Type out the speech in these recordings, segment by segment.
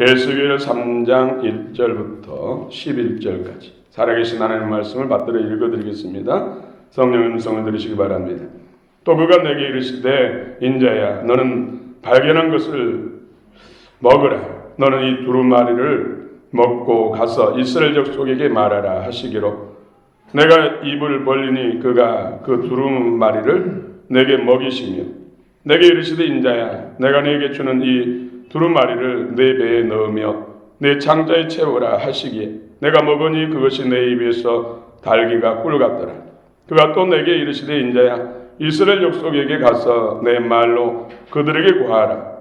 에스겔 3장 1절부터 11절까지 살아계신 하나님의 말씀을 받들어 읽어드리겠습니다. 성령의 음성을 들으시기 바랍니다. 또 그가 내게 이르시되 인자야 너는 발견한 것을 먹으라. 너는 이 두루마리를 먹고 가서 이스라엘 족속에게 말하라 하시기로 내가 입을 벌리니 그가 그 두루마리를 내게 먹이시며 내게 이르시되 인자야 내가 네게 주는 이 두루마리를 내 배에 넣으며 내 창자에 채우라 하시기에 내가 먹으니 그것이 내 입에서 달기가 꿀 같더라. 그가 또 내게 이르시되 인자야 이스라엘 족속에게 가서 내 말로 그들에게 구하라.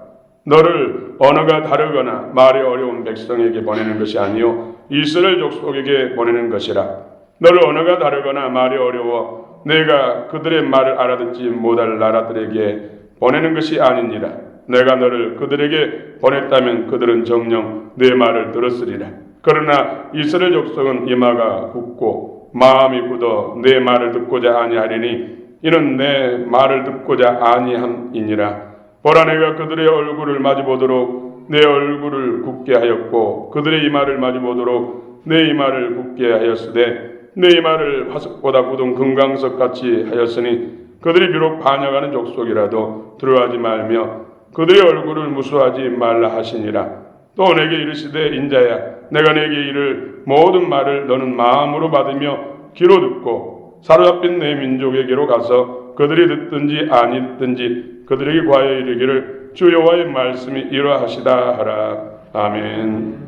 너를 언어가 다르거나 말이 어려운 백성에게 보내는 것이 아니요 이스라엘 족속에게 보내는 것이라. 너를 언어가 다르거나 말이 어려워 내가 그들의 말을 알아듣지 못할 나라들에게 보내는 것이 아니니라. 내가 너를 그들에게 보냈다면 그들은 정녕 내 말을 들었으리라. 그러나 이스라엘 족속은 이마가 굳고 마음이 굳어 내 말을 듣고자 아니하리니 이는 내 말을 듣고자 아니함이니라. 보라 내가 그들의 얼굴을 마주보도록 내 얼굴을 굳게 하였고 그들의 이마를 마주보도록 내 이마를 굳게 하였으되 내 이마를 화석보다 굳은 금강석같이 하였으니 그들이 비록 반역하는 족속이라도 두려워하지 말며 그들의 얼굴을 무수하지 말라 하시니라. 또 내게 이르시되 인자야 내가 내게 이를 모든 말을 너는 마음으로 받으며 귀로 듣고 사로잡힌 내 민족에게로 가서 그들이 듣든지 아니 듣든지 그들에게 과여 이르기를 주 여호와의 말씀이 이러하시다 하라. 아멘.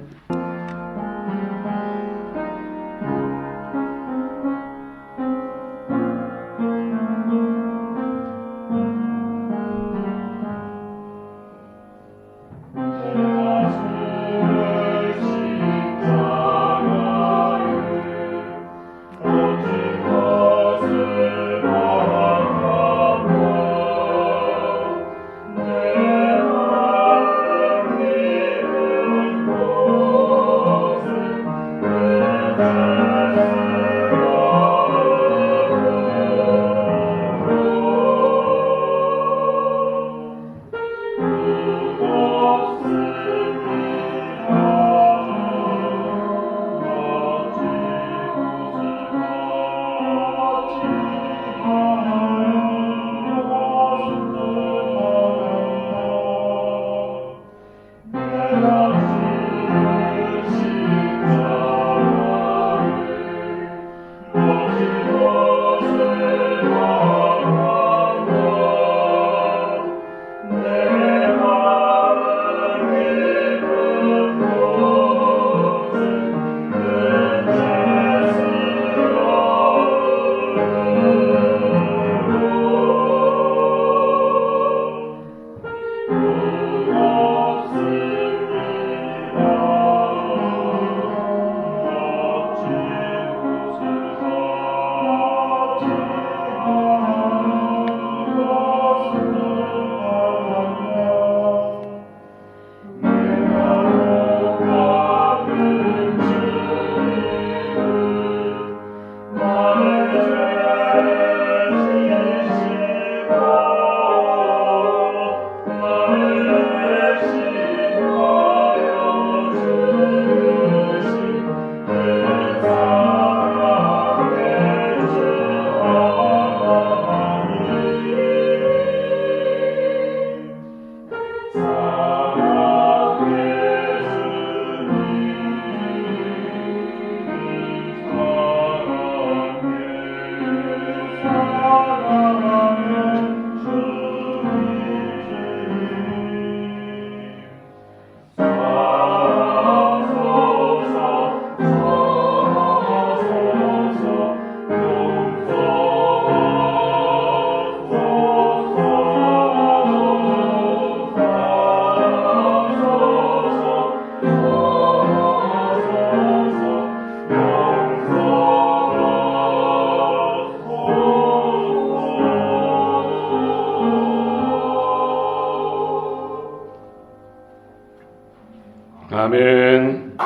아멘.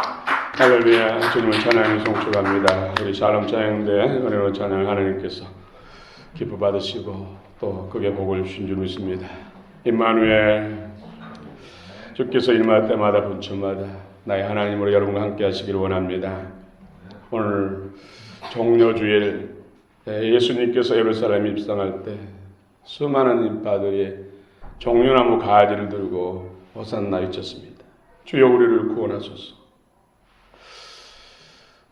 할렐루야. 주님을 찬양해 송축합니다. 우리 샬롬 찬양대 은혜로 찬양 하나님께서 기뻐 받으시고 또 그게 복을 주신 줄 믿습니다. 임마누엘 주께서 일마다 때마다 분초마다 나의 하나님으로 여러분과 함께 하시기를 원합니다. 오늘 종려주일 예수님께서 예루살렘 입성할 때 수많은 인파들이 종려나무 가지를 들고 호산나 외쳤습니다. 주여 우리를 구원하소서.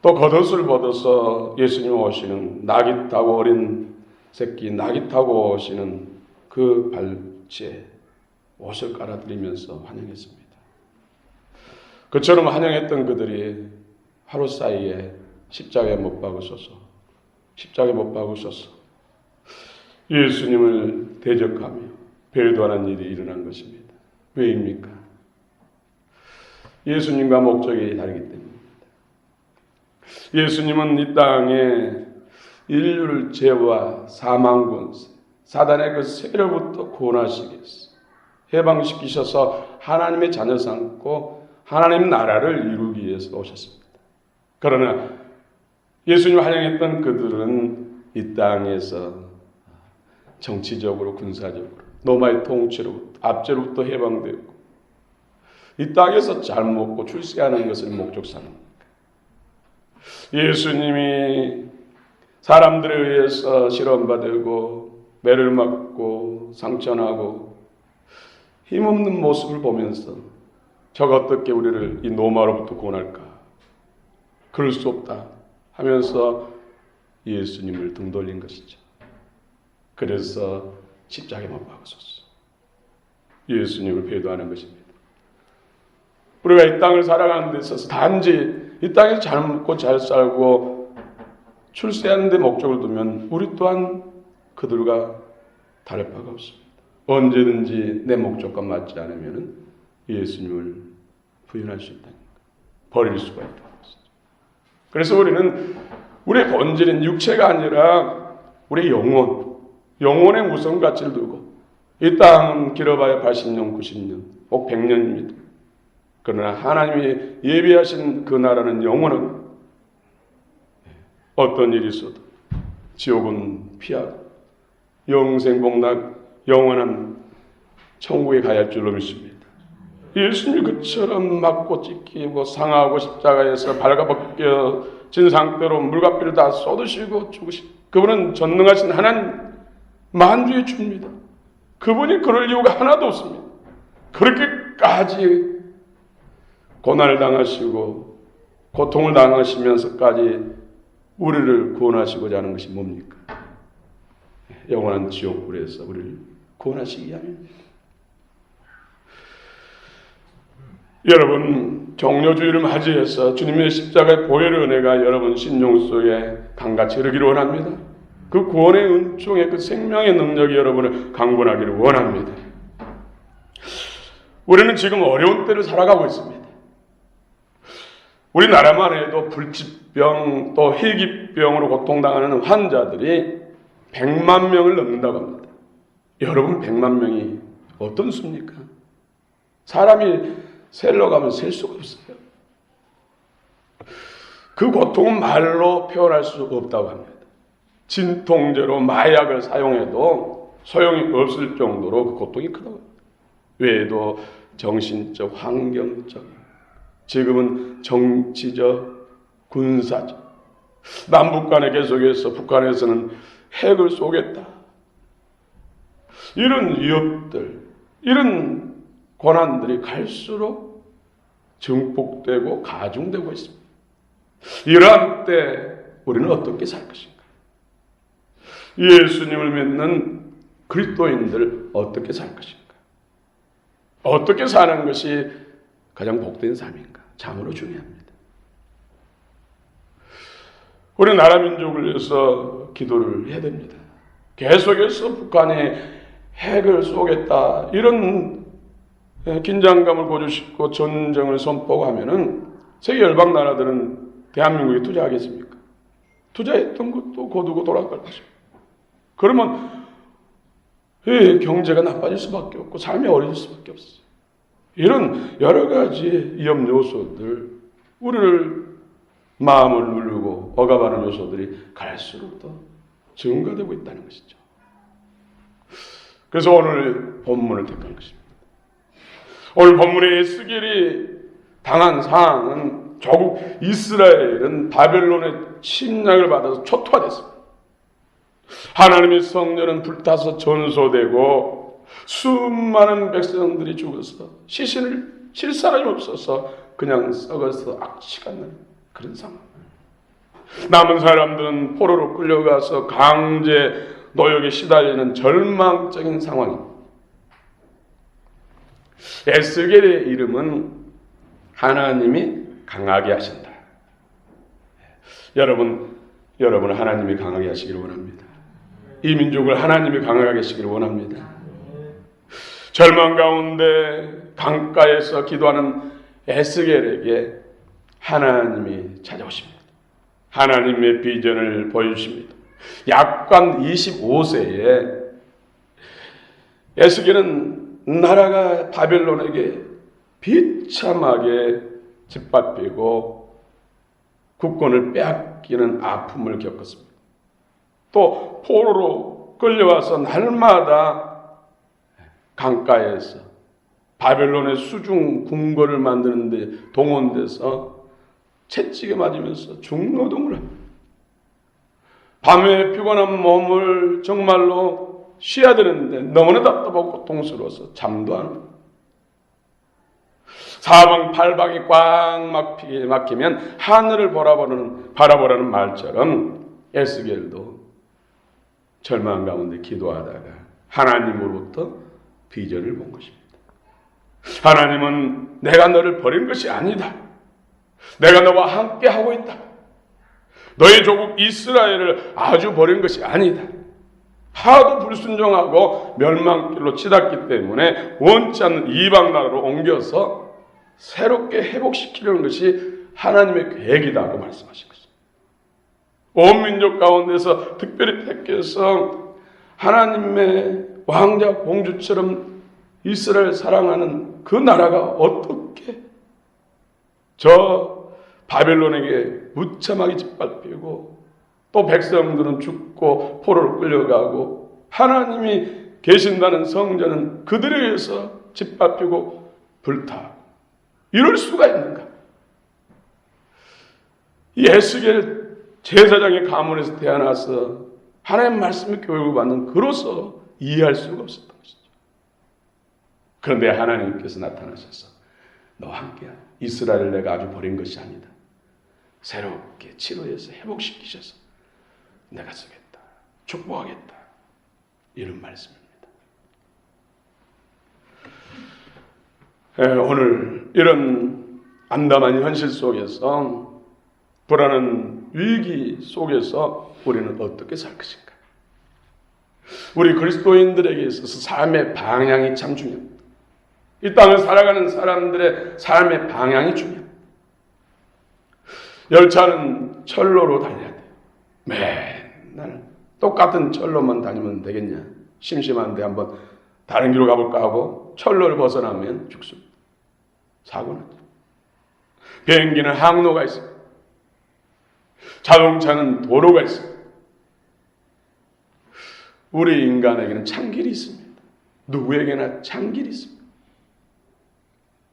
또 겉옷을 벗어서 예수님 오시는 낙이 타고 어린 새끼 낙이 타고 오시는 그 발치에 옷을 깔아드리면서 환영했습니다. 그처럼 환영했던 그들이 하루 사이에 십자가에 못 박으소서, 십자가에 못 박으소서 예수님을 대적하며 배도하는 일이 일어난 것입니다. 왜입니까? 예수님과 목적이 다르기 때문입니다. 예수님은 이 땅에 인류를 죄와 사망 권세, 사단의 그 세력부터 구원하시기 위해서 해방시키셔서 하나님의 자녀 삼고 하나님 나라를 이루기 위해서 오셨습니다. 그러나 예수님을 환영했던 그들은 이 땅에서 정치적으로 군사적으로 로마의 통치로부터 압제로부터 해방되고 이 땅에서 잘 먹고 출세하는 것을 목적 삼습니다. 예수님이 사람들에 의해서 실험받고 매를 맞고 상처나고 힘없는 모습을 보면서 저가 어떻게 우리를 이 노마로부터 구원할까? 그럴 수 없다 하면서 예수님을 등 돌린 것이죠. 그래서 십자가에 못 박으소서. 예수님을 배도하는 것입니다. 우리가 이 땅을 살아가는 데 있어서 단지 이 땅에서 잘 먹고 잘 살고 출세하는 데 목적을 두면 우리 또한 그들과 다를 바가 없습니다. 언제든지 내 목적과 맞지 않으면 예수님을 부인할 수 있다는 것, 버릴 수가 있다는 것이죠. 그래서 우리는 우리의 본질인 육체가 아니라 우리의 영혼의 우선 가치를 두고 이 땅은 길어봐야 80년, 90년, 꼭 100년입니다. 그러나 하나님이 예비하신 그 나라는 영원한 어떤 일이 있어도 지옥은 피하고 영생복락 영원한 천국에 가야 할 줄로 믿습니다. 예수님이 그처럼 맞고 찢기고 상하고 십자가에서 발가벗겨진 상태로 물과 피를 다 쏟으시고 죽으시고 그분은 전능하신 하나님 만주의 주입니다. 그분이 그럴 이유가 하나도 없습니다. 그렇게까지 고난을 당하시고 고통을 당하시면서까지 우리를 구원하시고자 하는 것이 뭡니까? 영원한 지옥불에서 우리를 구원하시기 위함입니다. 여러분, 종려주일을 맞이해서 주님의 십자가의 보혈의 은혜가 여러분 심령 속에 강같이 흐르기를 원합니다. 그 구원의 은총의 그 생명의 능력이 여러분을 강건하기를 원합니다. 우리는 지금 어려운 때를 살아가고 있습니다. 우리나라만 해도 불치병 또 희귀병으로 고통당하는 환자들이 100만 명을 넘는다고 합니다. 여러분 100만 명이 어떤 수입니까? 사람이 셀러 가면 셀 수가 없어요. 그 고통은 말로 표현할 수 없다고 합니다. 진통제로 마약을 사용해도 소용이 없을 정도로 그 고통이 크다고 합니다. 외에도 정신적, 환경적, 지금은 정치적, 군사적, 남북 간에 계속해서 북한에서는 핵을 쏘겠다. 이런 위협들, 이런 고난들이 갈수록 증폭되고 가중되고 있습니다. 이러한 때 우리는 어떻게 살 것인가? 예수님을 믿는 그리스도인들 어떻게 살 것인가? 어떻게 사는 것이 가장 복된 삶인가? 참으로 중요합니다. 우리 나라 민족을 위해서 기도를 해야 됩니다. 계속해서 북한이 핵을 쏘겠다 이런 긴장감을 고조시키고 전쟁을 선포하면은 세계 열방 나라들은 대한민국에 투자하겠습니까? 투자했던 것도 거두고 돌아갈 것입니다. 그러면 경제가 나빠질 수밖에 없고 삶이 어려질 수밖에 없어요. 이런 여러 가지 위험 요소들, 우리를 마음을 누르고 억압하는 요소들이 갈수록 더 증가되고 있다는 것이죠. 그래서 오늘 본문을 택한 것입니다. 오늘 본문의 에스겔이 당한 상황은 조국 이스라엘은 바벨론의 침략을 받아서 초토화됐습니다. 하나님의 성전은 불타서 전소되고 수많은 백성들이 죽어서 시신을 칠 사람이 없어서 그냥 썩어서 악취가 나는 그런 상황. 남은 사람들은 포로로 끌려가서 강제 노역에 시달리는 절망적인 상황입니다. 에스겔의 이름은 하나님이 강하게 하신다. 여러분 하나님이 강하게 하시기를 원합니다. 이 민족을 하나님이 강하게 하시기를 원합니다. 절망 가운데 강가에서 기도하는 에스겔에게 하나님이 찾아오십니다. 하나님의 비전을 보여주십니다. 약관 25세에 에스겔은 나라가 바벨론에게 비참하게 짓밟히고 국권을 빼앗기는 아픔을 겪었습니다. 또 포로로 끌려와서 날마다 강가에서 바벨론의 수중 궁궐을 만드는데 동원돼서 채찍에 맞으면서 중노동을 합니다. 밤에 피곤한 몸을 정말로 쉬어야 되는데 너무나 답답하고 고통스러워서 잠도 안 옵니다. 사방팔방이 꽉 막히면 하늘을 바라보라는 말처럼 에스겔도 절망 가운데 기도하다가 하나님으로부터 비전을 본 것입니다. 하나님은 내가 너를 버린 것이 아니다. 내가 너와 함께 하고 있다. 너의 조국 이스라엘을 아주 버린 것이 아니다. 하도 불순종하고 멸망길로 치닫기 때문에 원치 않는 이방 나라로 옮겨서 새롭게 회복시키려는 것이 하나님의 계획이다고 말씀하신 것입니다. 온 민족 가운데서 특별히 택해서 하나님의 왕자 공주처럼 이스라엘 사랑하는 그 나라가 어떻게 저 바벨론에게 무참하게 짓밟히고 또 백성들은 죽고 포로로 끌려가고 하나님이 계신다는 성전은 그들에 의해서 짓밟히고 불타 이럴 수가 있는가? 이 에스겔 제사장의 가문에서 태어나서 하나님 말씀을 교육을 받는 그로서 이해할 수가 없었던 것이죠. 그런데 하나님께서 나타나셔서 너와 함께하라. 이스라엘을 내가 아주 버린 것이 아니다. 새롭게 치료해서 회복시키셔서 내가 쓰겠다. 축복하겠다. 이런 말씀입니다. 오늘 이런 암담한 현실 속에서 불안한 위기 속에서 우리는 어떻게 살 것인가? 우리 그리스도인들에게 있어서 삶의 방향이 참 중요합니다. 이 땅을 살아가는 사람들의 삶의 방향이 중요합니다. 열차는 철로로 달려야 돼요. 맨날 똑같은 철로만 다니면 되겠냐? 심심한데 한번 다른 길로 가볼까 하고 철로를 벗어나면 죽습니다. 사고 나죠. 비행기는 항로가 있습니다. 자동차는 도로가 있습니다. 우리 인간에게는 창길이 있습니다. 누구에게나 창길이 있습니다.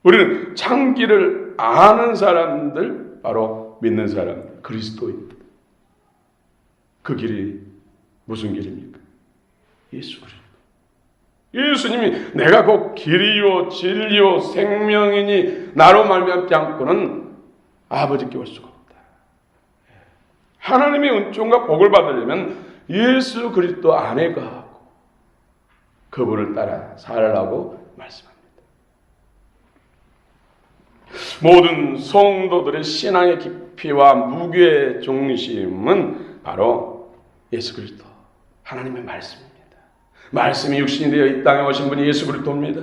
우리는 창길을 아는 사람들, 바로 믿는 사람, 그리스도입니다. 그 길이 무슨 길입니까? 예수 그리스도. 예수님이 내가 곧 길이요 진리요 생명이니 나로 말미암지 않고는 아버지께 올 수가 없다. 하나님의 은총과 복을 받으려면 예수 그리스도 안에 거하고 그분을 따라 살라고 말씀합니다. 모든 성도들의 신앙의 깊이와 무게의 중심은 바로 예수 그리스도, 하나님의 말씀입니다. 말씀이 육신이 되어 이 땅에 오신 분이 예수 그리스도입니다.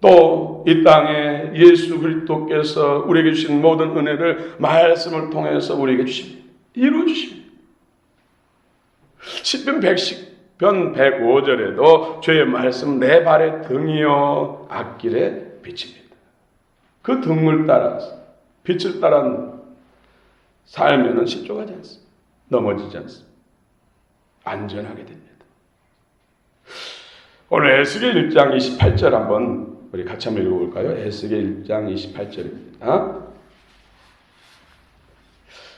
또 이 땅에 예수 그리스도께서 우리에게 주신 모든 은혜를 말씀을 통해서 우리에게 주십니다. 이루어 주십니다. 시편 110편 105절에도 주의 말씀 내 발의 등이요 앞길에 빛입니다. 그 등을 따라서 빛을 따라 살면은 실족하지 않습니다. 넘어지지 않습니다. 안전하게 됩니다. 오늘 에스겔 1장 28절 한번 우리 같이 한번 읽어볼까요? 에스겔 1장 28절입니다.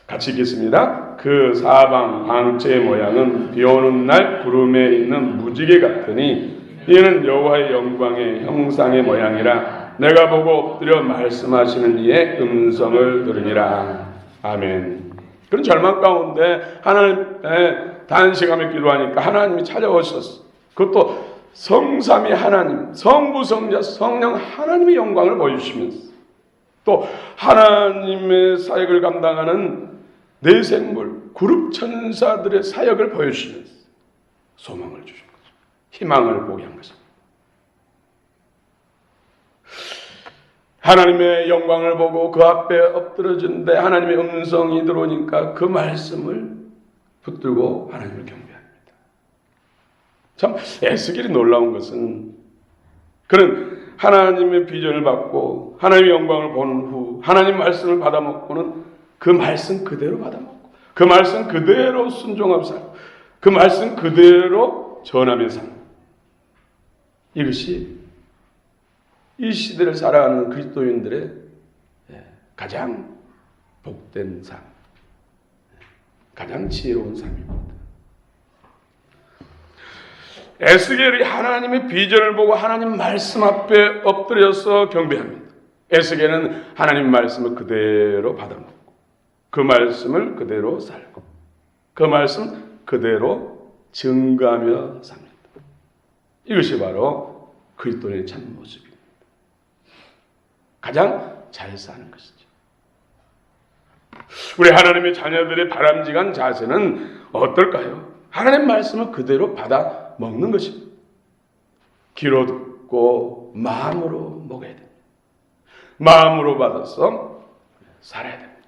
같이 읽겠습니다. 그 사방 방체의 모양은 비오는 날 구름에 있는 무지개 같으니 이는 여호와의 영광의 형상의 모양이라. 내가 보고 엎드려 말씀하시는 이의 음성을 들으니라. 아멘. 그런 절망 가운데 하나님의 단식하며 기도하니까 하나님이 찾아오셨어. 그것도 성삼위 하나님, 성부, 성자, 성령 하나님의 영광을 보여주시면서 또 하나님의 사역을 감당하는 내 생물, 그룹 천사들의 사역을 보여주시면서 소망을 주신 거죠. 희망을 보게 한 것입니다. 하나님의 영광을 보고 그 앞에 엎드러진데 하나님의 음성이 들어오니까 그 말씀을 붙들고 하나님을 경배합니다. 참 에스겔이 놀라운 것은 그는 하나님의 비전을 받고 하나님의 영광을 본 후 하나님 말씀을 받아먹고는 그 말씀 그대로 받아먹고 그 말씀 그대로 순종하며 살고 그 말씀 그대로 전하며 살고 이것이 이 시대를 살아가는 그리스도인들의 가장 복된 삶, 가장 지혜로운 삶입니다. 에스겔이 하나님의 비전을 보고 하나님 말씀 앞에 엎드려서 경배합니다. 에스겔은 하나님 말씀을 그대로 받아먹고 그 말씀을 그대로 살고 그 말씀 그대로 증거하며 삽니다. 이것이 바로 그리스도인의 참 모습입니다. 가장 잘 사는 것이죠. 우리 하나님의 자녀들의 바람직한 자세는 어떨까요? 하나님 말씀을 그대로 받아 먹는 것입니다. 귀로 듣고 마음으로 먹어야 됩니다. 마음으로 받아서 살아야 됩니다.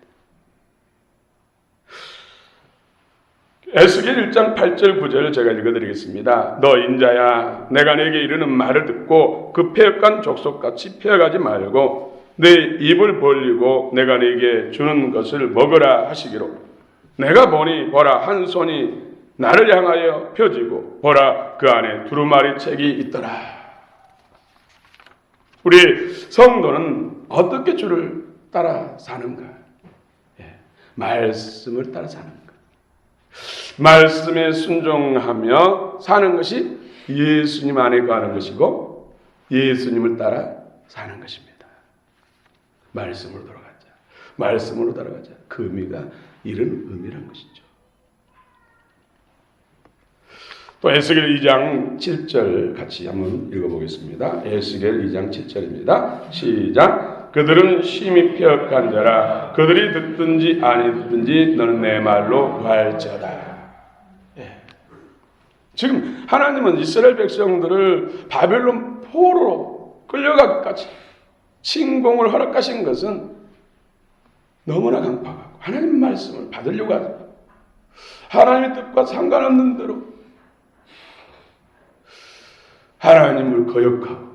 에스겔 1장 8절 9절을 제가 읽어드리겠습니다. 너 인자야, 내가 내게 이르는 말을 듣고 그 패역한 족속같이 패역하지 말고 내 입을 벌리고 내가 내게 주는 것을 먹으라 하시기로. 내가 보니 보라 한 손이 나를 향하여 펴지고 보라 그 안에 두루마리 책이 있더라. 우리 성도는 어떻게 주를 따라 사는가? 말씀을 따라 사는 것. 말씀에 순종하며 사는 것이 예수님 안에 거하는 것이고 예수님을 따라 사는 것입니다. 말씀으로 돌아가자. 말씀으로 돌아가자. 그 의미가 이런 의미란 것이죠. 또 에스겔 2장 7절 같이 한번 읽어보겠습니다. 에스겔 2장 7절입니다. 시작. 그들은 심히 패역한 자라. 그들이 듣든지 아니 듣든지 너는 내 말로 구할지어다. 지금 하나님은 이스라엘 백성들을 바벨론 포로로 끌려가기까지 침공을 허락하신 것은 너무나 강팍하고 하나님 말씀을 받으려고 하죠. 하나님의 뜻과 상관없는 대로 하나님을 거역하고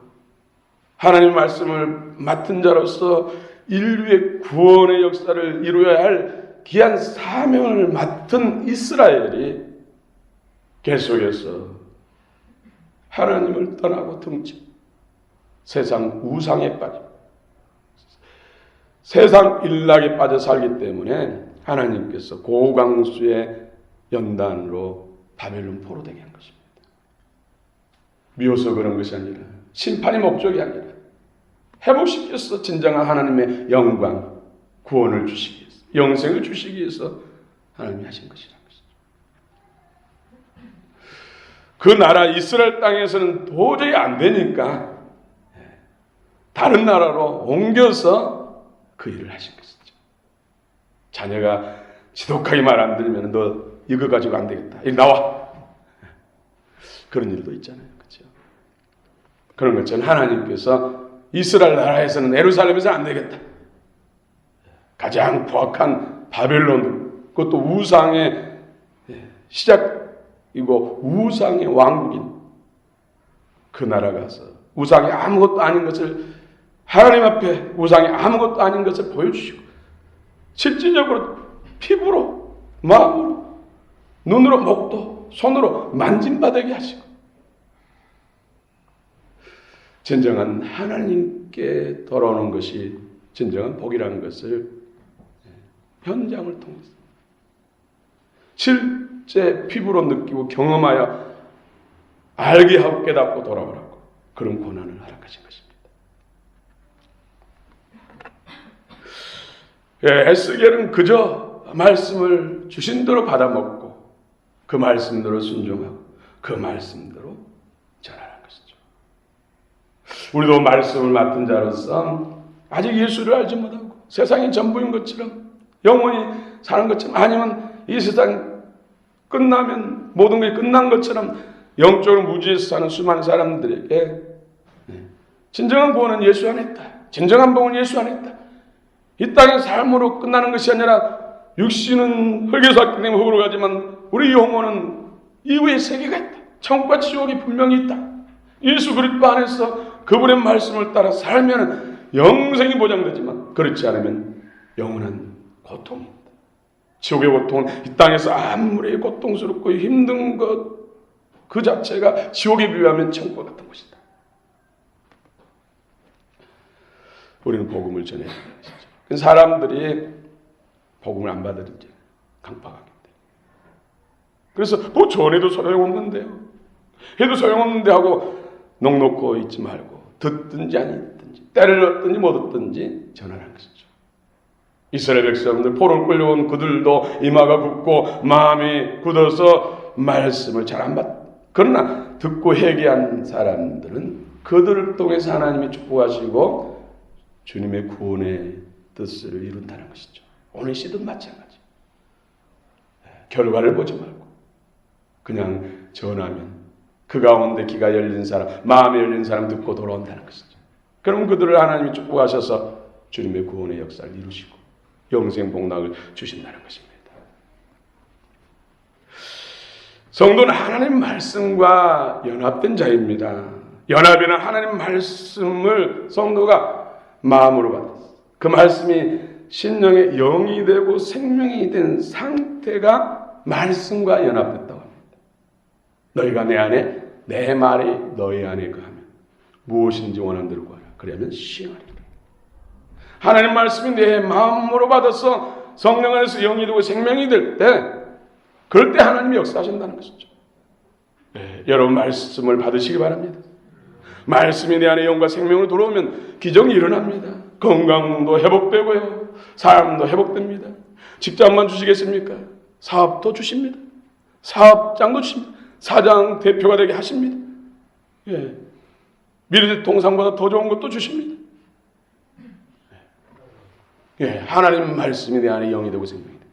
하나님 말씀을 맡은 자로서 인류의 구원의 역사를 이루어야 할 귀한 사명을 맡은 이스라엘이 계속해서 하나님을 떠나고 등지고 세상 우상에 빠져 세상 일락에 빠져 살기 때문에 하나님께서 고강수의 연단으로 바벨론 포로 되게 한 것입니다. 미워서 그런 것이 아니라 심판이 목적이 아니라 회복시켜서 진정한 하나님의 영광, 구원을 주시기 위해서 영생을 주시기 위해서 하나님이 하신 것이라는 것이죠. 그 나라 이스라엘 땅에서는 도저히 안 되니까 다른 나라로 옮겨서 그 일을 하신 것이죠. 자녀가 지독하게 말 안 들으면 너 이거 가지고 안 되겠다. 이리 나와. 그런 일도 있잖아요. 그렇죠? 그런 것처럼 하나님께서 이스라엘 나라에서는 예루살렘에서는 안 되겠다. 가장 부악한 바벨론, 그것도 우상의 시작이고 우상의 왕국인 그 나라 가서 우상이 아무것도 아닌 것을 하나님 앞에 우상이 아무것도 아닌 것을 보여주시고 실질적으로 피부로 마음으로 눈으로 목도 손으로 만짐받게 하시고 진정한 하나님께 돌아오는 것이 진정한 복이라는 것을 현장을 통해서 실제 피부로 느끼고 경험하여 알게 하고 깨닫고 돌아오라고 그런 고난을 허락하신 것입니다. 에스겔은 그저 말씀을 주신 대로 받아먹고 그 말씀대로 순종하고 그 말씀대로 전하는 것이죠. 우리도 말씀을 맡은 자로서 아직 예수를 알지 못하고 세상이 전부인 것처럼 영원히 사는 것처럼 아니면 이 세상 끝나면 모든 게 끝난 것처럼 영적으로 무지에서 사는 수많은 사람들에게 진정한 구원은 예수 안에 있다. 진정한 복은 예수 안에 있다. 이 땅의 삶으로 끝나는 것이 아니라 육신은 흙에서 왔기 때문에 흙으로 가지만 우리 영혼은 이후의 세계가 있다. 천국과 지옥이 분명히 있다. 예수 그리스도 안에서 그분의 말씀을 따라 살면 영생이 보장되지만 그렇지 않으면 영원한 고통입니다. 지옥의 고통은 이 땅에서 아무리 고통스럽고 힘든 것 그 자체가 지옥에 비하면 천국과 같은 것이다. 우리는 복음을 전해야 하는 것이죠. 사람들이 복음을 안 받아들이지 강박하기 때문에. 그래서 뭐 전해도 소용없는데요. 해도 소용없는데 하고 넋놓고 있지 말고 듣든지 안 듣든지 때를 얻든지 못 얻든지 전하는 것이죠. 이스라엘 백성들 포로를 끌려온 그들도 이마가 굳고 마음이 굳어서 말씀을 잘 안 받. 그러나 듣고 회개한 사람들은 그들을 통해서 하나님이 축복하시고 주님의 구원의 뜻을 이룬다는 것이죠. 오늘 시도 마찬가지. 결과를 보지 말고 그냥 전하면 그 가운데 귀가 열린 사람, 마음이 열린 사람 듣고 돌아온다는 것이죠. 그럼 그들을 하나님이 축복하셔서 주님의 구원의 역사를 이루시고 영생 복락을 주신다는 것입니다. 성도는 하나님 말씀과 연합된 자입니다. 연합에는 하나님 말씀을 성도가 마음으로 받았어. 그 말씀이 신령의 영이 되고 생명이 된 상태가 말씀과 연합됐다고 합니다. 너희가 내 안에 내 말이 너희 안에 거하면 무엇인지 원하는 대로 구하라. 그러면 시행하리라. 하나님 말씀이 내 마음으로 받아서 성령 안에서 영이 되고 생명이 될 때 그럴 때 하나님이 역사하신다는 것이죠. 여러분 말씀을 받으시기 바랍니다. 말씀이 내 안에 영과 생명으로 들어오면 기적이 일어납니다. 건강도 회복되고요. 삶도 회복됩니다. 직장만 주시겠습니까? 사업도 주십니다. 사업장도 주십니다. 사장 대표가 되게 하십니다. 미래의 통상보다 더 좋은 것도 주십니다. 하나님 말씀이 내 안에 영이 되고 생명이 됩니다.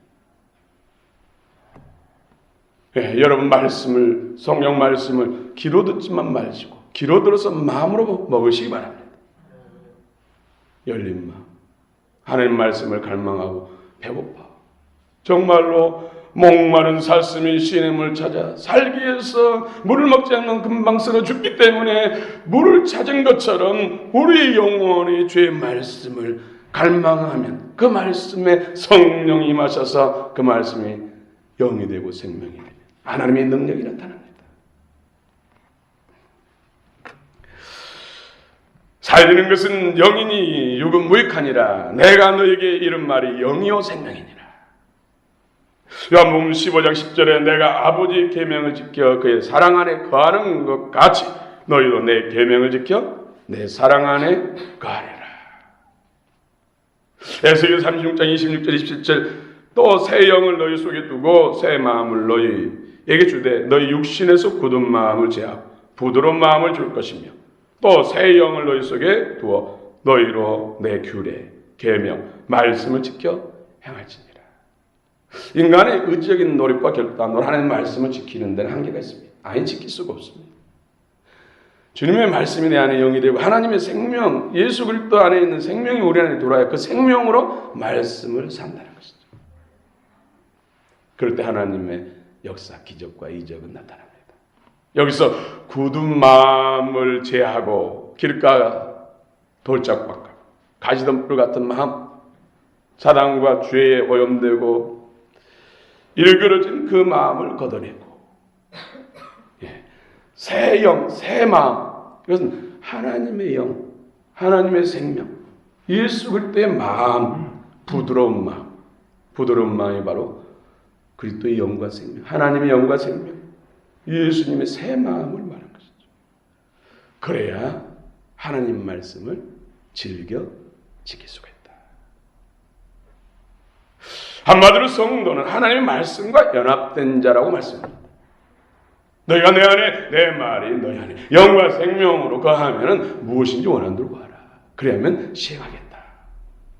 여러분 말씀을 성령 말씀을 귀로 듣지만 말시고 귀로 들어서 마음으로 먹으시기 바랍니다. 열린 마음 하나님 말씀을 갈망하고 배고파 정말로 목마른 살쾡이 시냇물 찾아 살기 위해서 물을 먹지 않으면 금방 썩어 죽기 때문에 물을 찾은 것처럼 우리 영혼이 주의 말씀을 갈망하면 그 말씀에 성령이 임하셔서 그 말씀이 영이 되고 생명이 됩니다. 하나님의 능력이 나타납니다. 살리는 것은 영이니 육은 무익하니라. 내가 너에게 이른 말이 영이요 생명이니라. 요한복음 15장 10절에 내가 아버지 계명을 지켜 그의 사랑 안에 거하는 것 같이 너희도 내 계명을 지켜 내 사랑 안에 거하리라. 에스겔 36장 26절 27절 또 새 영을 너희 속에 두고 새 마음을 너희에게 주되 너희 육신에서 굳은 마음을 제하고 부드러운 마음을 줄 것이며 또 새 영을 너희 속에 두어 너희로 내 규례 계명 말씀을 지켜 행할지니라. 인간의 의지적인 노력과 결단으로 하나님의 말씀을 지키는 데는 한계가 있습니다. 아예 지킬 수가 없습니다. 주님의 말씀이 내 안에 영이 되고 하나님의 생명 예수 그리스도 안에 있는 생명이 우리 안에 들어와야 그 생명으로 말씀을 산다는 것이죠. 그럴 때 하나님의 역사 기적과 이적은 나타납니다. 여기서 굳은 마음을 제하고 길가 돌짝박과 가시덤불 같은 마음 사단과 죄에 오염되고 일그러진 그 마음을 걷어내고 새 영, 새 마음 이것은 하나님의 영, 하나님의 생명, 예수 그리스도의 마음, 부드러운 마음이 바로 그리스도의 영과 생명, 하나님의 영과 생명, 예수님의 새 마음을 말하는 것이죠. 그래야 하나님 말씀을 즐겨 지킬 수가 있다. 한마디로 성도는 하나님의 말씀과 연합된 자라고 말씀합니다. 너희가 내 안에, 내 말이 너희 안에 영과 생명으로 거하면 무엇인지 원하는 대로 구하라. 그래야면 시행하겠다.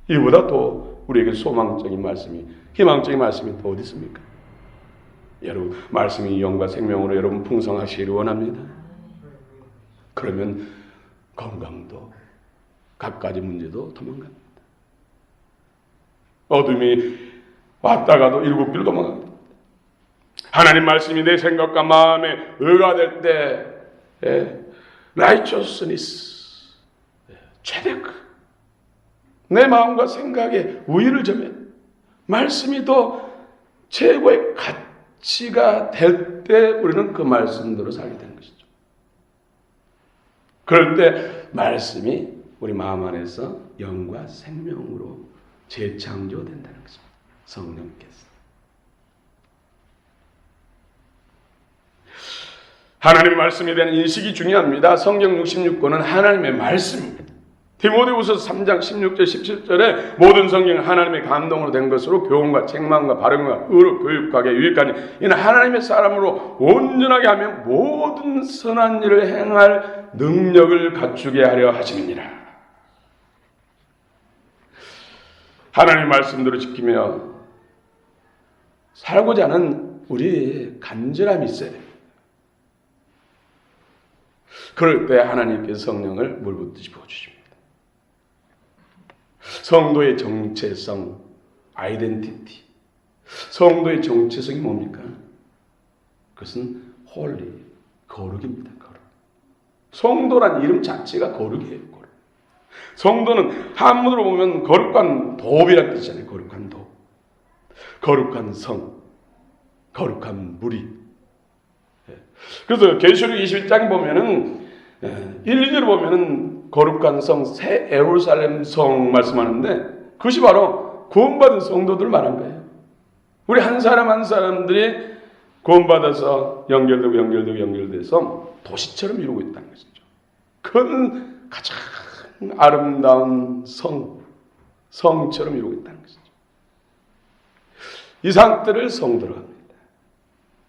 이보다 또 우리에게 소망적인 말씀이, 희망적인 말씀이 또 어디 있습니까? 여러분, 말씀이 영과 생명으로 여러분 풍성하시기를 원합니다. 그러면 건강도 갖가지 문제도 도망갑니다. 어둠이 왔다가도 일곱 길 도망갑니다. 하나님 말씀이 내 생각과 마음에 의가 될 때 righteousness, 최대크, 내 마음과 생각에 우위를 점면 말씀이 더 최고의 가치가 될 때 우리는 그 말씀대로 살게 되는 것이죠. 그럴 때 말씀이 우리 마음 안에서 영과 생명으로 재창조된다는 것입니다. 성령께서. 하나님의 말씀에 대한 인식이 중요합니다. 성경 66권은 하나님의 말씀입니다. 디모데후서 3장 16절 17절에 모든 성경은 하나님의 감동으로 된 것으로 교훈과 책망과 바른과 의로 교육하게 유익하니 이는 하나님의 사람으로 온전하게 하며 모든 선한 일을 행할 능력을 갖추게 하려 하심이니라. 하나님의 말씀대로 지키며 살고자 하는 우리의 간절함이 있어야 됩니다. 그럴 때 하나님께서 성령을 물붓듯이 부어주십니다. 성도의 정체성, 아이덴티티. 성도의 정체성이 뭡니까? 그것은 홀리, 거룩입니다. 거룩. 성도란 이름 자체가 거룩이에요. 거룩. 성도는 한문으로 보면 거룩한 도이라는 뜻이잖아요. 거룩한 도. 거룩한 성, 거룩한 무리. 그래서 계시록 21장 보면은 1절을 보면은 거룩한 성, 새 예루살렘 성 말씀하는데 그것이 바로 구원받은 성도들을 말한 거예요. 우리 한 사람 한 사람들이 구원받아서 연결돼서 도시처럼 이루고 있다는 것이죠. 그건 가장 아름다운 성처럼 이루고 있다는 것이죠. 이 상태를 성도로 합니다.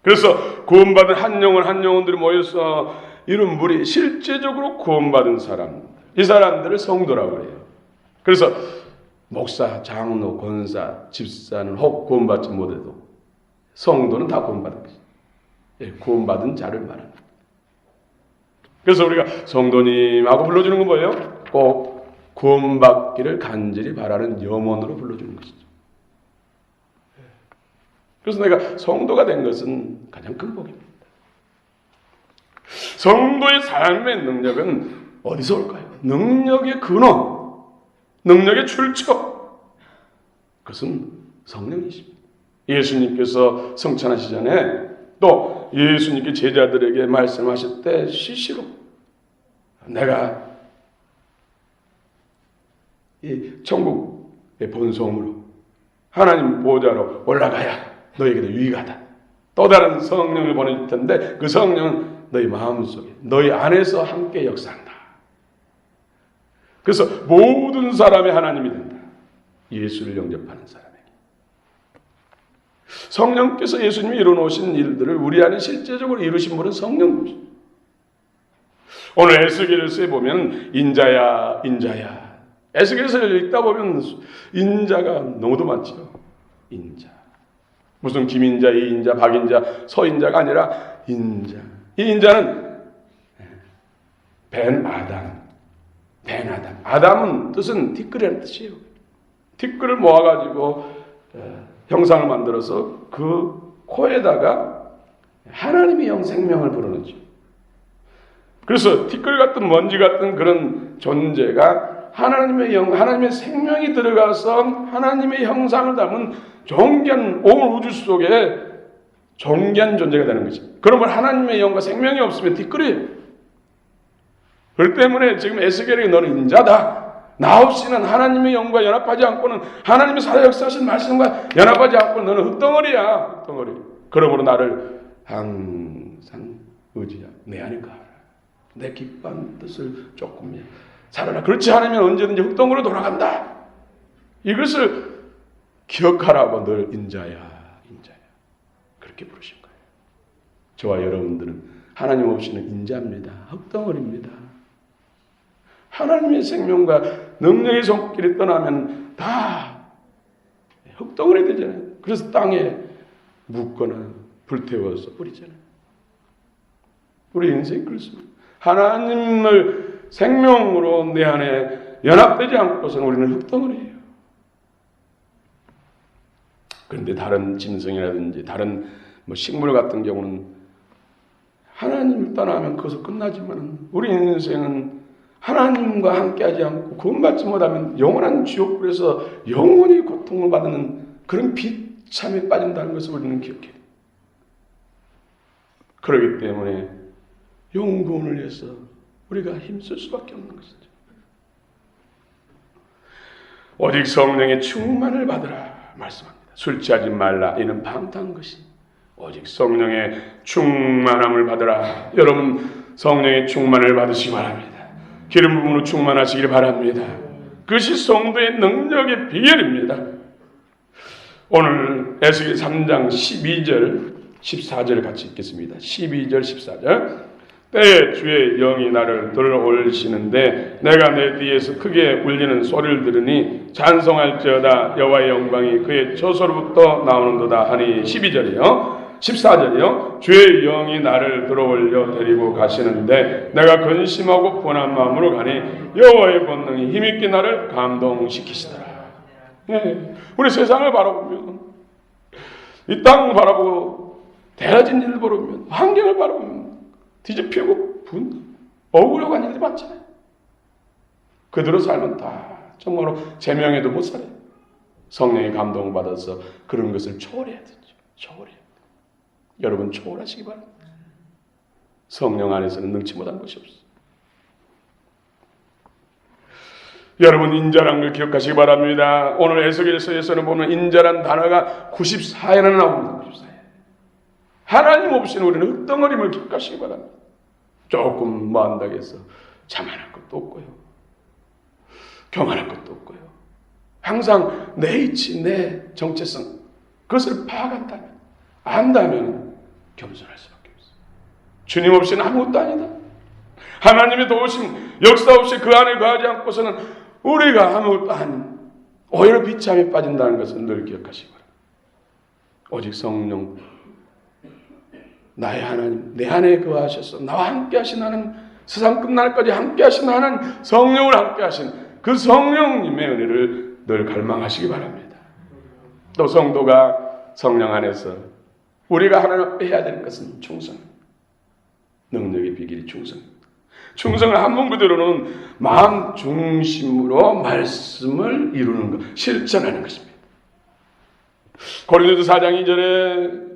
그래서 구원받은 한 영혼들이 모여서 이룬 무리, 실제적으로 구원받은 사람들, 이 사람들을 성도라고 해요. 그래서 목사, 장로, 권사, 집사는 혹 구원받지 못해도 성도는 다 구원받은 것이죠. 구원받은 자를 말합니다. 그래서 우리가 성도님하고 불러주는 건 뭐예요? 꼭 구원받기를 간절히 바라는 염원으로 불러주는 것이죠. 그래서 내가 성도가 된 것은 가장 큰 복입니다. 성도의 삶의 능력은 어디서 올까요? 능력의 근원, 능력의 출처. 그것은 성령이십니다. 예수님께서 성찬하시기 전에 또 예수님께 제자들에게 말씀하실 때 시시로 내가 이 천국의 본성으로 하나님 보좌로 올라가야 너에게도 유익하다. 또 다른 성령을 보내줄 텐데 그 성령은 너희 마음속에, 너희 안에서 함께 역사한다. 그래서 모든 사람의 하나님이 된다. 예수를 영접하는 사람에게. 성령께서 예수님이 이루어놓으신 일들을 우리 안에 실제적으로 이루신 분은 성령입니다. 오늘 에스겔서에 보면 인자야. 에스겔서를 읽다 보면 인자가 너무도 많죠. 인자. 무슨 김인자, 이인자, 박인자, 서인자가 아니라 인자. 이 인자는 벤 아담. 아담은 뜻은 티끌이라는 뜻이에요. 티끌을 모아가지고 형상을 만들어서 그 코에다가 하나님의 영 생명을 불어넣죠. 그래서 티끌 같은 먼지 같은 그런 존재가 하나님의 영, 하나님의 생명이 들어가서 하나님의 형상을 담은 존귀한 온 우주 속에 존귀한 존재가 되는 거죠. 그러면 하나님의 영과 생명이 없으면 티끌이에요. 그렇기 때문에 지금 에스겔에게 너는 인자다. 나 없이는 하나님의 영과 연합하지 않고는 하나님의 살아 역사하신 말씀과 연합하지 않고는 너는 흙덩어리야. 흙덩어리. 그러므로 나를 항상 의지하고 내 안에 가라. 내 기뻐하는 뜻을 조금이야 살아라. 그렇지 않으면 언제든지 흙덩어리로 돌아간다. 이것을 기억하라고 늘 인자야. 그렇게 부르신 거예요. 저와 여러분들은 하나님 없이는 인자입니다. 흙덩어리입니다. 하나님의 생명과 능력의 손길이 떠나면 다 흙덩어리 되잖아요. 그래서 땅에 묻거나 불태워서 뿌리잖아요. 우리 인생이 그렇습니다. 하나님을 생명으로 내 안에 연합되지 않고서는 우리는 흙덩어리예요. 그런데 다른 짐승이라든지 다른 식물 같은 경우는 하나님을 떠나면 거기서 끝나지만 우리 인생은 하나님과 함께하지 않고 구원받지 못하면 영원한 지옥불에서 영원히 고통을 받는 그런 비참에 빠진다는 것을 우리는 기억해야 돼요. 그렇기 때문에 영구원을 위해서 우리가 힘쓸 수밖에 없는 것이죠. 오직 성령의 충만을 받으라 말씀합니다. 술 취하지 말라. 이는 방탕한 것이. 오직 성령의 충만함을 받으라. 여러분 성령의 충만을 받으시기 바랍니다. 기름 부음으로 충만하시길 바랍니다. 그것이 성도의 능력의 비결입니다. 오늘 에스겔 3장 12절 14절 같이 읽겠습니다. 12절 14절 때에 주의 영이 나를 들어올리시는데 내가 내 뒤에서 크게 울리는 소리를 들으니 찬송할지어다 여호와의 영광이 그의 처소로부터 나오는도다 하니 12절이요. 14절이요. 주의 영이 나를 들어올려 데리고 가시는데 내가 근심하고 분한 마음으로 가니 여호와의 권능이 힘있게 나를 감동시키시더라. 네. 우리 세상을 바라보면 이 땅을 바라보고 대라진 일을 바라보면 환경을 바라보면 뒤집히고 억울하고 하는 일이 많잖아요. 그대로 살면 다 정말로 제명해도 못 살아요. 성령의 감동을 받아서 그런 것을 초월해야 되죠. 초월해야. 여러분 초월하시기 바랍니다. 성령 안에서는 능치 못한 것이 없어요. 여러분 인자란 걸 기억하시기 바랍니다. 오늘 에스겔서에서는 보면 인자란 단어가 94회나 나옵니다. 94회. 하나님 없이는 우리는 흙덩어림을 기억하시기 바랍니다. 조금 뭐 한다고 해서 자만할 것도 없고요. 경안할 것도 없고요. 항상 내 이치, 내 정체성 그것을 파악한다면 안다면 겸손할 수밖에 없어요. 주님 없이는 아무것도 아니다. 하나님의 도우심, 역사 없이 그 안에 거하지 않고서는 우리가 아무것도 아닌 오히려 비참에 빠진다는 것을 늘 기억하시기 바랍니다. 오직 성령, 나의 하나님, 내 안에 거하셔서 나와 함께 하신 하나님, 세상 끝날까지 함께 하신 하나님, 성령을 함께 하신 그 성령님의 은혜를 늘 갈망하시기 바랍니다. 또 성도가 성령 안에서 우리가 하나님 앞에 해야 될 것은 충성. 능력의 비결이 충성입니다. 충성을 한문 그대로는 마음 중심으로 말씀을 이루는 것, 실천하는 것입니다. 고린도서 4장 2절에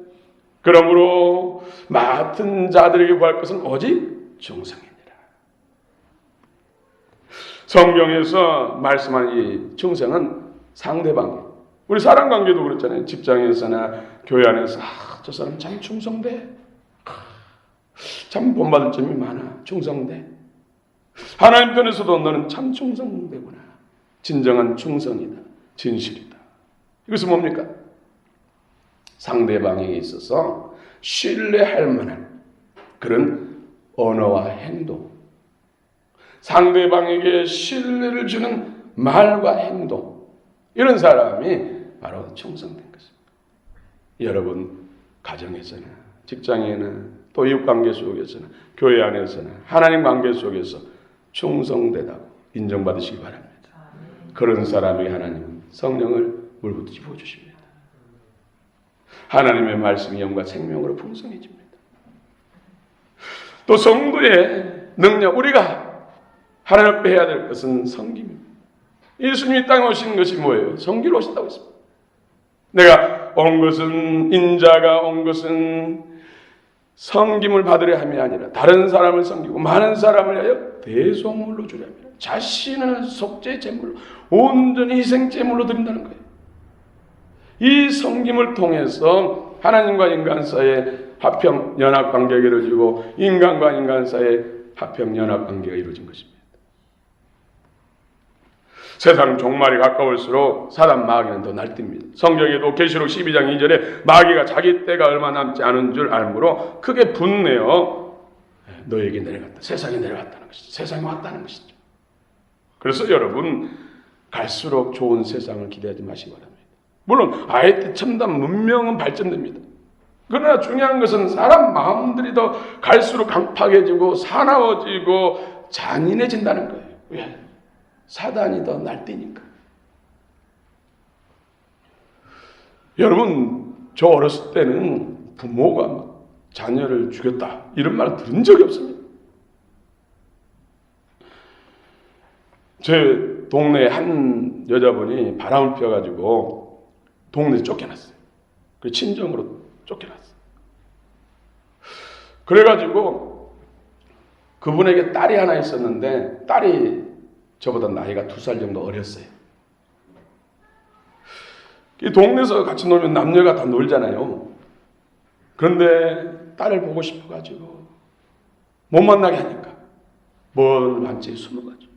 그러므로 맡은 자들에게 구할 것은 오직 충성입니다. 성경에서 말씀한 이 충성은 상대방, 우리 사람 관계도 그렇잖아요. 직장에서나 교회 안에서 저 사람 참 충성돼. 참 본받을 점이 많아. 충성돼. 하나님 편에서도 너는 참 충성되구나. 진정한 충성이다. 진실이다. 이것은 뭡니까? 상대방에게 있어서 신뢰할 만한 그런 언어와 행동. 상대방에게 신뢰를 주는 말과 행동. 이런 사람이 바로 충성된 것입니다. 여러분 가정에서나 직장에나 또 이웃관계 속에서나 교회 안에서나 하나님 관계 속에서 충성되다고 인정받으시기 바랍니다. 그런 사람에게 하나님은 성령을 물붓듯이 부어주십니다. 하나님의 말씀이 영과 생명으로 풍성해집니다. 또 성도의 능력, 우리가 하나님 앞에 해야 될 것은 섬김입니다. 예수님이 땅에 오신 것이 뭐예요? 섬기러 오셨다고 했습니다. 내가 온 것은, 인자가 온 것은 섬김을 받으려 함이 아니라 다른 사람을 섬기고 많은 사람을 위하여 대속물로 주려 함이라. 자신을 속죄 제물로 온전히 희생 제물로 드린다는 거예요. 이 섬김을 통해서 하나님과 인간 사이에 화평 연합 관계가 이루어지고 인간과 인간 사이에 화평 연합 관계가 이루어진 것입니다. 세상 종말이 가까울수록 사단 마귀는 더 날뛰입니다. 성경에도 계시록 12장 2절에 마귀가 자기 때가 얼마 남지 않은 줄 알므로 크게 분내어 너에게 내려갔다. 세상에 내려갔다는 것이죠. 세상에 왔다는 것이죠. 그래서 여러분 갈수록 좋은 세상을 기대하지 마시기 바랍니다. 물론 IT 첨단 문명은 발전됩니다. 그러나 중요한 것은 사람 마음들이 더 갈수록 강팍해지고 사나워지고 잔인해진다는 거예요. 왜? 사단이 더 날뛰니까. 여러분, 저 어렸을 때는 부모가 자녀를 죽였다 이런 말을 들은 적이 없습니다. 제 동네에 한 여자분이 바람을 피워가지고 동네에서 쫓겨났어요. 그 친정으로 쫓겨났어요. 그래가지고 그분에게 딸이 하나 있었는데 딸이 저보다 나이가 2살 정도 어렸어요. 이 동네에서 같이 놀면 남녀가 다 놀잖아요. 그런데 딸을 보고 싶어가지고 못 만나게 하니까 먼 반지에 숨어가지고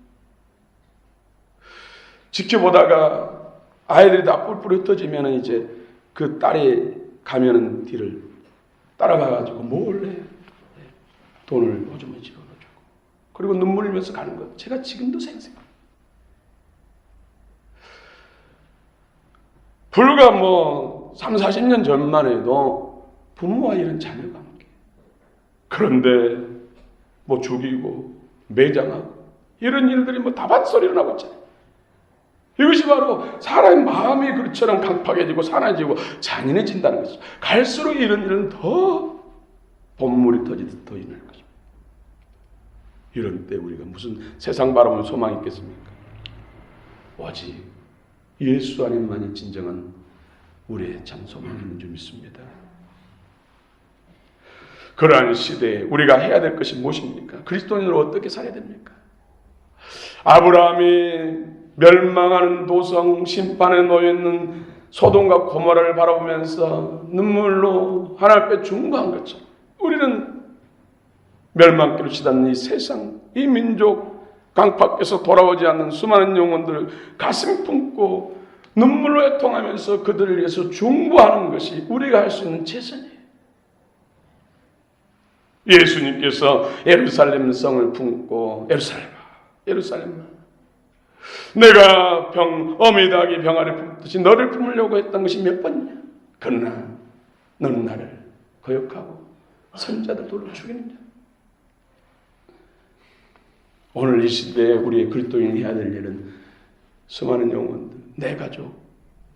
지켜보다가 아이들이 다 뿔뿔이 흩어지면 이제 그 딸이 가면은 뒤를 따라가가지고 몰래 돈을 오줌을 집어넣어주고 그리고 눈물 흘리면서 가는 거예요. 제가 지금도 생생해요. 불과 3, 40년 전만 해도 부모와 이런 자녀 관계. 그런데 죽이고 매장하고 이런 일들이 다반소리로 나고 있잖아요. 이것이 바로 사람의 마음이 그처럼 강팍해지고 사나워지고 잔인해진다는 것이죠. 갈수록 이런 일은 더 본물이 터지듯 더 일어날 것입니다. 이런 때 우리가 무슨 세상 바라보면 소망이 있겠습니까? 오직 예수 안에만이 진정한 우리의 참 소망이 있는 줄 믿습니다. 그러한 시대에 우리가 해야 될 것이 무엇입니까? 그리스도인으로 어떻게 살아야 됩니까? 아브라함이 멸망하는 도성 심판에 놓여있는 소돔과 고모라를 바라보면서 눈물로 하나님 앞에 중보한 것처럼 우리는 멸망길을 치닫는 이 세상, 이 민족 강팍에서 돌아오지 않는 수많은 영혼들을 가슴 품고 눈물로 애통하면서 그들을 위해서 중보하는 것이 우리가 할 수 있는 최선이에요. 예수님께서 예루살렘 성을 품고 예루살렘아 내가 어미 닭이 병아리 품듯이 너를 품으려고 했던 것이 몇 번이냐. 그러나 너는 나를 거역하고 선자들 돌로 죽이느냐. 오늘 이 시대에 우리의 그리스도인이 해야 될 일은 수많은 영혼들, 내 가족,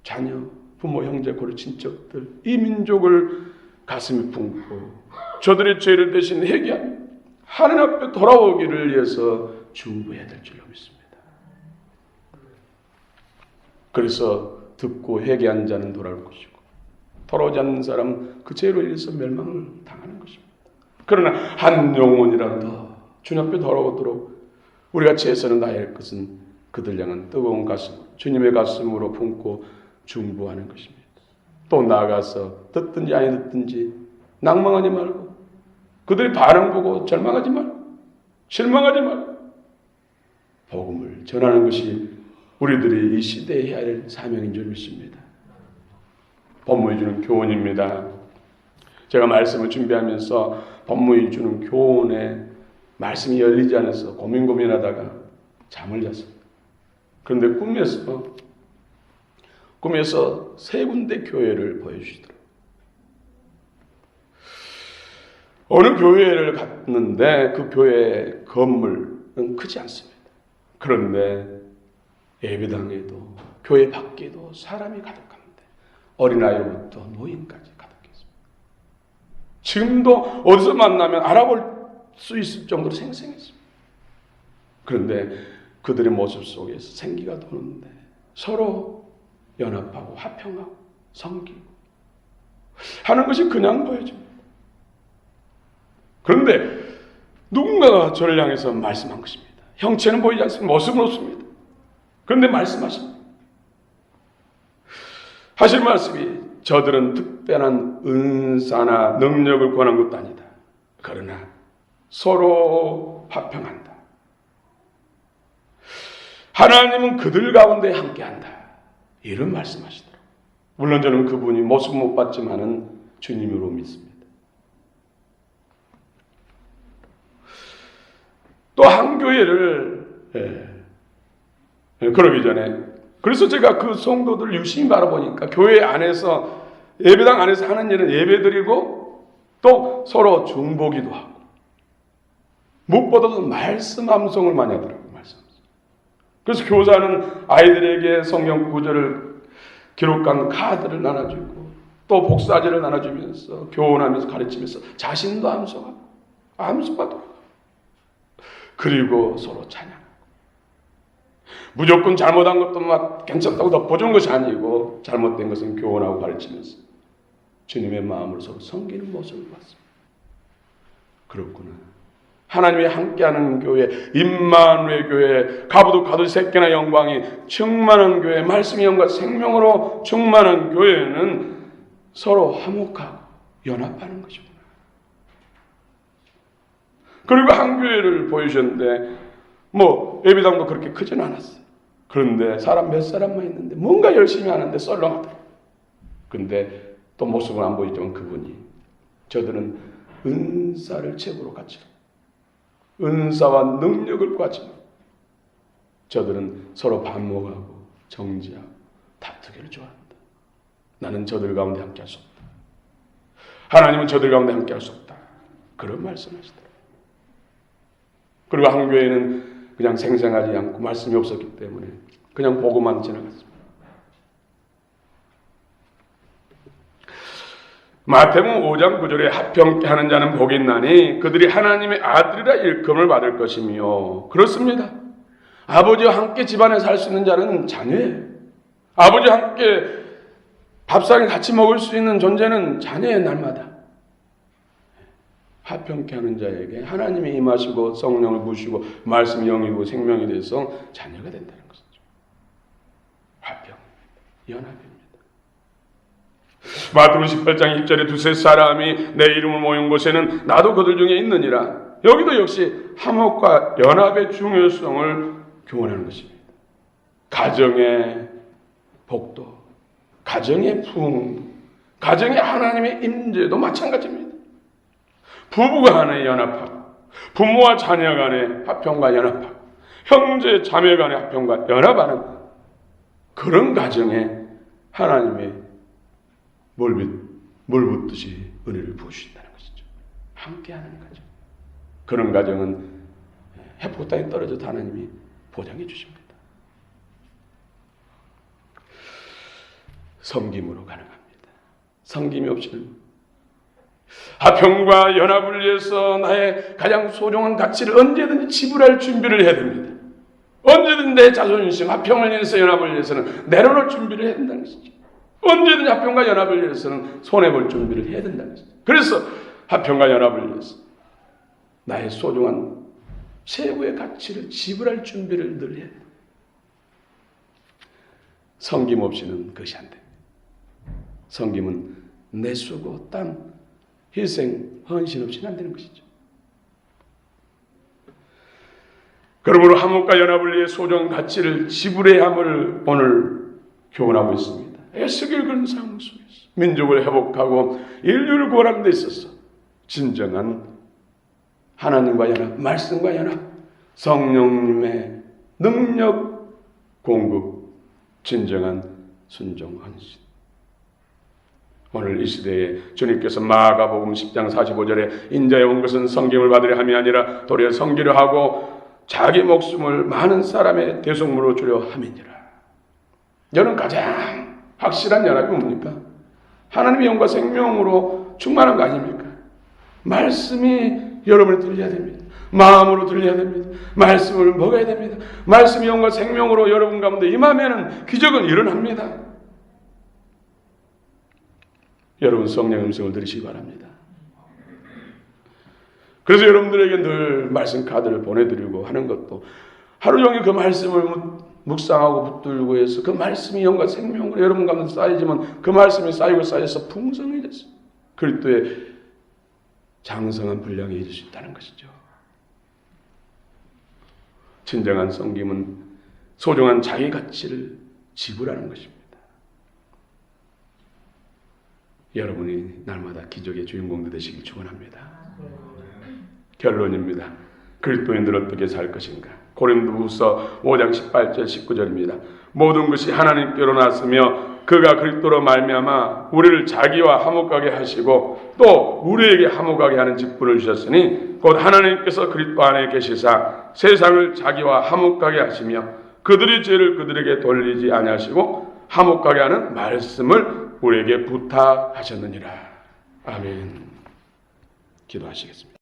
자녀, 부모, 형제, 고려, 친척들 이 민족을 가슴에 품고 저들의 죄를 대신 회개하며 하나님 앞에 돌아오기를 위해서 중보해야 될 줄로 믿습니다. 그래서 듣고 회개한 자는 돌아올 것이고 돌아오지 않는 사람은 그 죄로 인해서 멸망을 당하는 것입니다. 그러나 한 영혼이라도 주님 앞에 돌아오도록 우리가 최선을 다해야 할 것은 그들 향한 뜨거운 가슴, 주님의 가슴으로 품고 중보하는 것입니다. 또 나아가서 듣든지 아니 듣든지 낭망하지 말고 그들의 반응 보고 절망하지 말고 실망하지 말고 복음을 전하는 것이 우리들이 이 시대에 해야 할 사명인 줄 믿습니다. 법무에 주는 교훈입니다. 제가 말씀을 준비하면서 법무에 주는 교훈에 말씀이 열리지 않아서 고민하다가 잠을 잤습니다. 그런데 꿈에서 3군데 교회를 보여주시더라고요. 어느 교회를 갔는데 그 교회 건물은 크지 않습니다. 그런데 예배당에도 교회 밖에도 사람이 가득합니다. 어린아이로부터 노인까지 가득했습니다. 지금도 어디서 만나면 알아볼 수 있을 정도로 생생했습니다. 그런데 그들의 모습 속에서 생기가 도는데 서로 연합하고 화평하고 섬기고 하는 것이 그냥 보여집니다. 그런데 누군가가 저를 향해서 말씀한 것입니다. 형체는 보이지 않습니다. 모습은 없습니다. 그런데 말씀하십니다. 하실 말씀이 저들은 특별한 은사나 능력을 권한 것도 아니다. 그러나 서로 화평한다. 하나님은 그들 가운데 함께한다. 이런 말씀하시더라고요. 물론 저는 그분이 모습 못 봤지만은 주님으로 믿습니다. 또 한 교회를 그러기 전에 그래서 제가 그 성도들을 유심히 바라보니까 교회 안에서 예배당 안에서 하는 일은 예배드리고 또 서로 중보기도 하고 무엇보다도 말씀 암송을 많이 하더라고요. 말씀. 그래서 교사는 아이들에게 성경 구절을 기록한 카드를 나눠주고 또 복사지를 나눠주면서 교훈하면서 가르치면서 자신도 암송하고 암송하고 그리고 서로 찬양하고 무조건 잘못한 것도 막 괜찮다고 덮어주는 것이 아니고 잘못된 것은 교훈하고 가르치면서 주님의 마음으로 서로 섬기는 모습을 봤습니다. 그렇구나. 하나님이 함께하는 교회, 임마누엘 교회, 가부도 가도 새끼나 영광이 충만한 교회, 말씀의 영과 생명으로 충만한 교회는 서로 화목하고 연합하는 것이구나. 그리고 한 교회를 보여주셨는데 예배당도 그렇게 크진 않았어요. 그런데 사람 몇 사람만 있는데 뭔가 열심히 하는데 썰렁하더라고요. 근데 또 모습은 안 보이지만 그분이 저들은 은사를 최고로 가치로 은사와 능력을 가치로 저들은 서로 반목하고 정지하고 다투기를 좋아한다. 나는 저들 가운데 함께 할 수 없다. 하나님은 저들 가운데 함께 할 수 없다. 그런 말씀하시더라고요. 그리고 한 교회는 그냥 생생하지 않고 말씀이 없었기 때문에 그냥 보고만 지나갔습니다. 마태복음 5장 9절에 합평케 하는 자는 복이 있나니 그들이 하나님의 아들이라 일컬음을 받을 것이며 그렇습니다. 아버지와 함께 집안에 살 수 있는 자는 자녀예요. 아버지와 함께 밥상에 같이 먹을 수 있는 존재는 자녀의 날마다. 화평케 하는 자에게 하나님이 임하시고 성령을 부으시고 말씀이 영이고 생명이 돼서 자녀가 된다는 것이죠. 화평, 연합입니다. 마태복음 18장 1절에 두세 사람이 내 이름을 모인 곳에는 나도 그들 중에 있느니라. 여기도 역시 화목과 연합의 중요성을 교훈하는 것입니다. 가정의 복도, 가정의 부흥, 가정의 하나님의 임재도 마찬가지입니다. 부부 간의 연합하고 부모와 자녀 간의 화평과 연합하고 형제 자매 간의 화평과 연합하는 그런 가정에 하나님의 몰붙듯이 은혜를 부으신다는 것이죠. 함께하는 가정. 그런 가정은 해포 땅에 떨어져도 하나님이 보장해 주십니다. 섬김으로 가능합니다. 섬김이 없이는 화평과 연합을 위해서 나의 가장 소중한 가치를 언제든지 지불할 준비를 해야 됩니다. 언제든지 내 자존심, 화평을 위해서 연합을 위해서는 내려놓을 준비를 해야 된다는 것이죠. 언제든지 화평과 연합을 위해서는 손해볼 준비를 해야 된다는 것이죠. 그래서 화평과 연합을 위해서 나의 소중한 최고의 가치를 지불할 준비를 늘 해야 됩니다. 섬김 없이는 그것이 안 됩니다. 섬김은 내수고 땀, 희생, 헌신 없이는 안 되는 것이죠. 그러므로 화목과 연합을 위해 소중한 가치를 지불해야 함을 오늘 교훈하고 있습니다. 애쓰길 그런 상황 속에서 민족을 회복하고 인류를 구원하는 데 있어서 진정한 하나님과 연합, 말씀과 연합, 성령님의 능력 공급, 진정한 순종 헌신. 오늘 이 시대에 주님께서 마가복음 10장 45절에 인자에 온 것은 섬김을 받으려 함이 아니라 도리어 섬기려 하고 자기 목숨을 많은 사람의 대속물로 주려 함이니라. 여러분 가장 확실한 연합이 뭡니까? 하나님의 영과 생명으로 충만한 거 아닙니까? 말씀이 여러분이 들려야 됩니다. 마음으로 들려야 됩니다. 말씀을 먹어야 됩니다. 말씀의 영과 생명으로 여러분 가운데 임하면 기적은 일어납니다. 여러분 성령의 음성을 들으시기 바랍니다. 그래서 여러분들에게 늘 말씀 카드를 보내드리고 하는 것도 하루 종일 그 말씀을 묵상하고 붙들고 해서 그 말씀이 영과 생명으로 여러분 가운데 쌓이지만 그 말씀이 쌓이고 쌓여서 풍성해졌어요. 그리스도의 장성한 분량이 이룰 수 있다는 것이죠. 진정한 섬김은 소중한 자기 가치를 지불하는 것입니다. 여러분이 날마다 기적의 주인공들 되시길 축원합니다. 결론입니다. 그리스도인들 어떻게 살 것인가? 고린도후서 5장 18절 19절입니다. 모든 것이 하나님께로 났으며 그가 그리스도로 말미암아 우리를 자기와 화목하게 하시고 또 우리에게 화목하게 하는 직분을 주셨으니 곧 하나님께서 그리스도 안에 계시사 세상을 자기와 화목하게 하시며 그들의 죄를 그들에게 돌리지 아니하시고 화목하게 하는 말씀을 우리에게 부탁하셨느니라. 아멘. 기도하시겠습니다.